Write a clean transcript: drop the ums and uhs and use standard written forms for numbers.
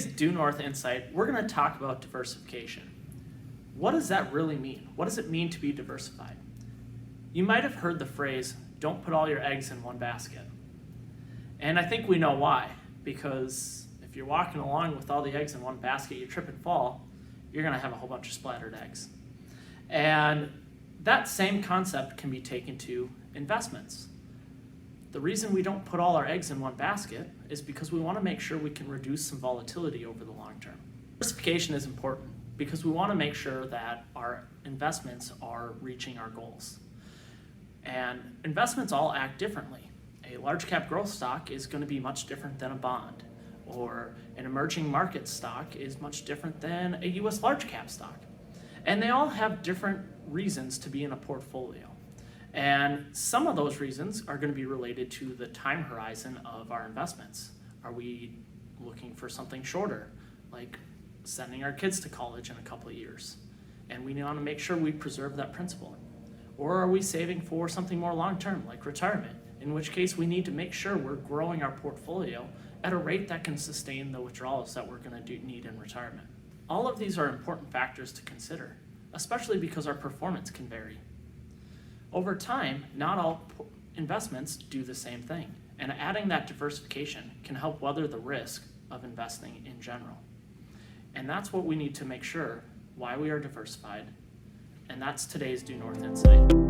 today's DueNorth Insight, we're going to talk about diversification. What does that really mean? What does it mean to be diversified? You might have heard the phrase, don't put all your eggs in one basket. And I think we know why, because if you're walking along with all the eggs in one basket, you trip and fall, you're going to have a whole bunch of splattered eggs. And that same concept can be taken to investments. The reason we don't put all our eggs in one basket is because we want to make sure we can reduce some volatility over the long term. Diversification is important because we want to make sure that our investments are reaching our goals. And investments all act differently. A large cap growth stock is going to be much different than a bond, or an emerging market stock is much different than a US large cap stock. And they all have different reasons to be in a portfolio. And some of those reasons are going to be related to the time horizon of our investments. Are we looking for something shorter, like sending our kids to college in a couple of years? And we want to make sure we preserve that principle. Or are we saving for something more long-term, like retirement? In which case we need to make sure we're growing our portfolio at a rate that can sustain the withdrawals that we're going to need in retirement. All of these are important factors to consider, especially because our performance can vary. Over time, not all investments do the same thing, and adding that diversification can help weather the risk of investing in general. And that's what we need to make sure why we are diversified, and that's today's DueNorth Insight.